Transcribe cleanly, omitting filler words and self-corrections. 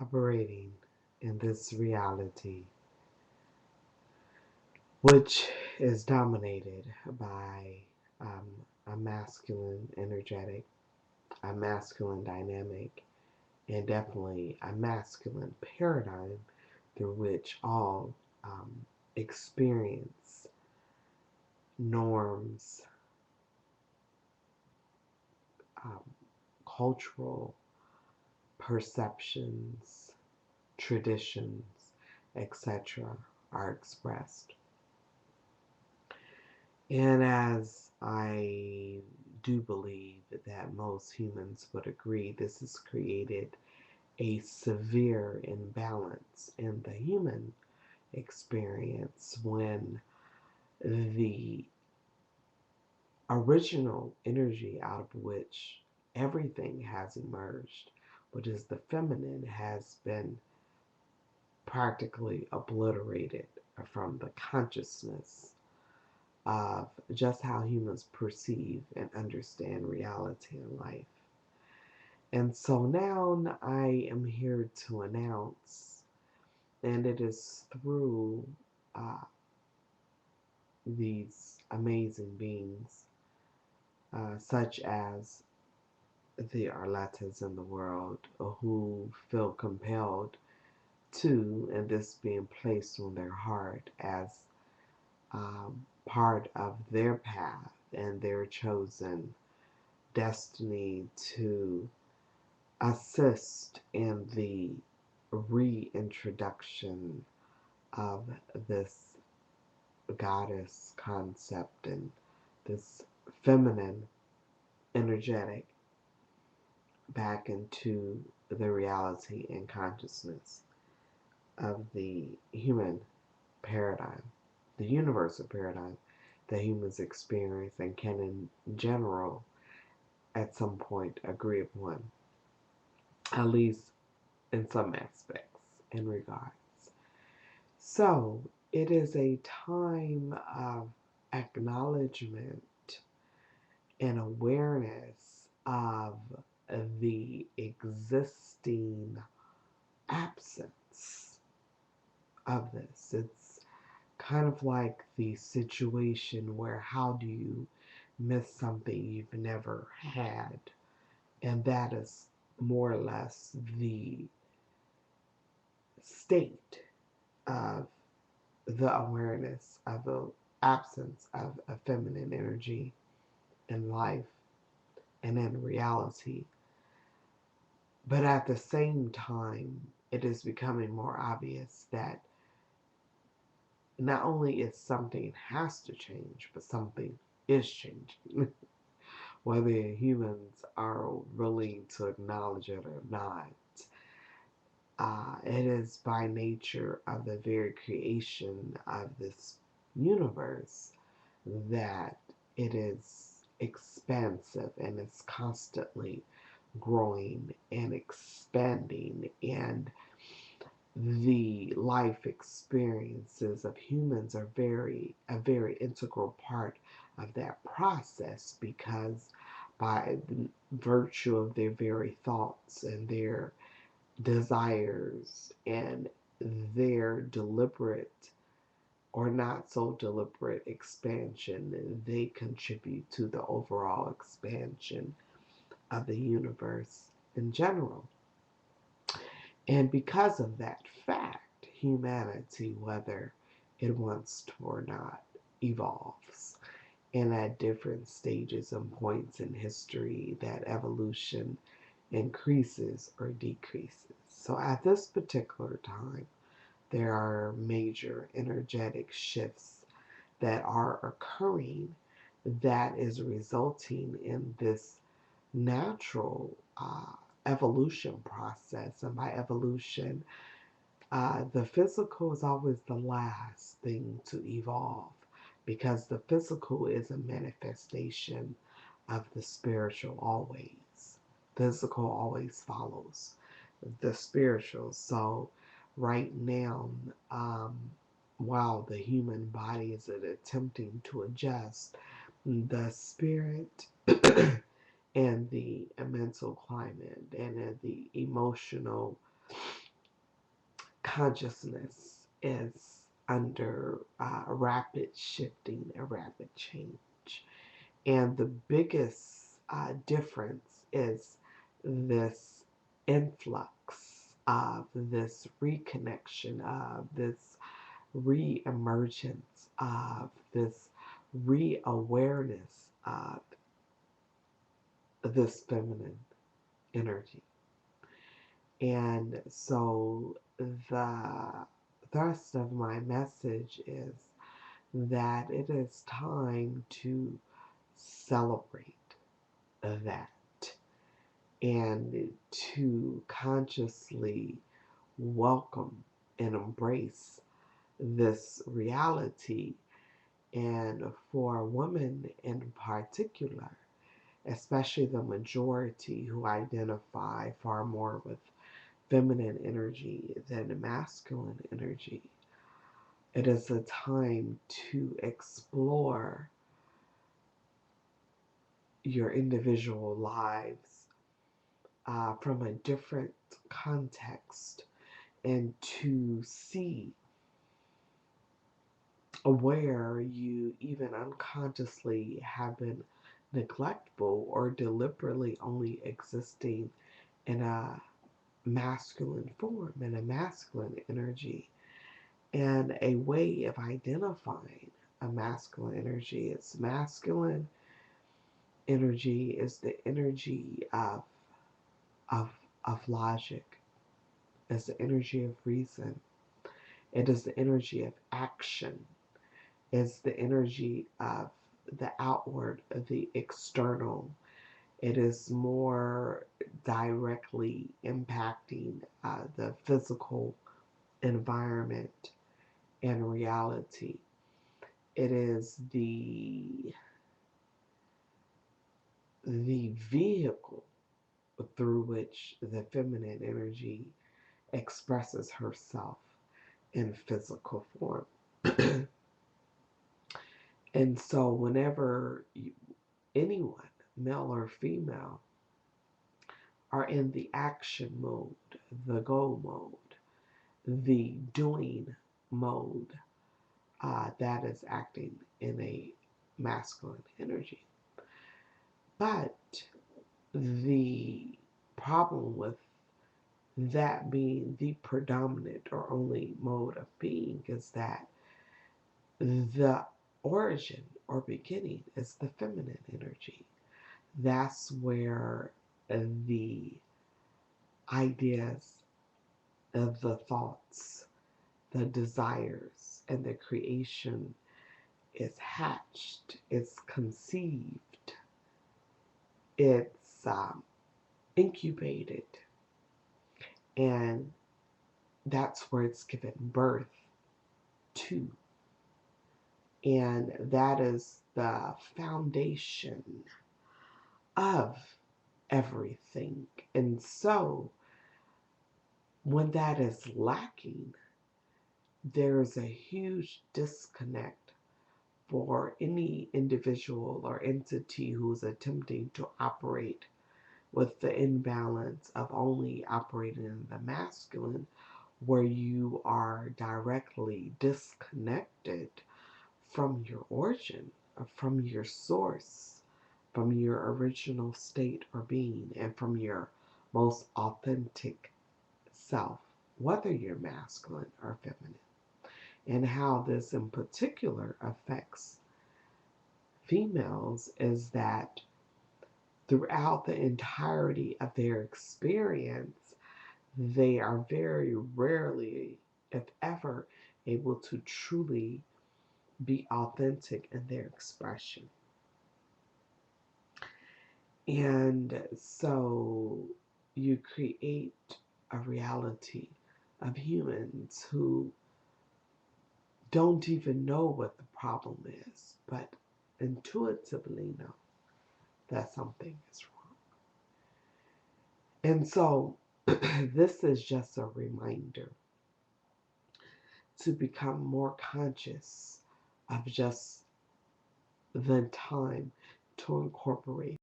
operating in this reality, which is dominated by a masculine energetic, a masculine dynamic, and definitely a masculine paradigm through which all experience, norms, um, cultural perceptions, traditions, etc., are expressed. And as I do believe that most humans would agree, this has created a severe imbalance in the human experience when the original energy out of which everything has emerged, which is the feminine, has been practically obliterated from the consciousness of just how humans perceive and understand reality and life. And so now I am here to announce, and it is through uh, these amazing beings, such as the Arletas in the world, who feel compelled to, and this being placed on their heart as part of their path and their chosen destiny to assist in the reintroduction of this goddess concept and this feminine energetic back into the reality and consciousness of the human paradigm, the universal paradigm that humans experience and can, in general, at some point agree upon, at least in some aspects and regards. So, it is a time of acknowledgement and awareness of the existing absence of this. It's kind of like the situation where how do you miss something you've never had? And that is more or less the state of the awareness of the absence of a feminine energy in life and in reality. But at the same time, it is becoming more obvious that not only is something has to change, but something is changing. Whether humans are willing to acknowledge it or not. It is by nature of the very creation of this universe that it is expansive and it's constantly growing and expanding, and the life experiences of humans are a very integral part of that process, because by virtue of their very thoughts and their desires and their deliberate or not so deliberate expansion, they contribute to the overall expansion of the universe in general. And because of that fact, humanity, whether it wants to or not, evolves. And at different stages and points in history, that evolution increases or decreases. So at this particular time, there are major energetic shifts that are occurring that is resulting in this natural evolution process. And by evolution, the physical is always the last thing to evolve, because the physical is a manifestation of the spiritual always. Physical always follows the spiritual. So, right now, um, while the human body is attempting to adjust, the spirit and the mental climate and the emotional consciousness is under rapid shifting and rapid change. And the biggest difference is this influx of this reconnection, of this re-emergence, of this re-awareness of this feminine energy. And so the thrust of my message is that it is time to celebrate that and to consciously welcome and embrace this reality. And for women in particular, especially the majority who identify far more with feminine energy than masculine energy, it is a time to explore your individual lives from a different context and to see where you even unconsciously have been neglectful or deliberately only existing in a masculine form, in a masculine energy. And a way of identifying a masculine energy is masculine energy is the energy of of logic, is the energy of reason. It is the energy of action. It's the energy of the outward, of the external. It is more directly impacting the physical environment and reality. It is the vehicle through which the feminine energy expresses herself in physical form. And so, whenever anyone, male or female, are in the action mode, the go mode, the doing mode, that is acting in a masculine energy. But the problem with that being the predominant or only mode of being is that the origin or beginning is the feminine energy. That's where the ideas of the thoughts, the desires, and the creation is hatched, it's conceived, it's incubated, and that's where it's given birth to. And that is the foundation of everything. And so, when that is lacking, there's a huge disconnect for any individual or entity who's attempting to operate with the imbalance of only operating in the masculine, where you are directly disconnected from your origin, from your source, from your original state or being, and from your most authentic self, whether you're masculine or feminine. And how this in particular affects females is that throughout the entirety of their experience, they are very rarely, if ever, able to truly be authentic in their expression. And so you create a reality of humans who don't even know what the problem is, but intuitively know that something is wrong. And so this is just a reminder to become more conscious of just the time to incorporate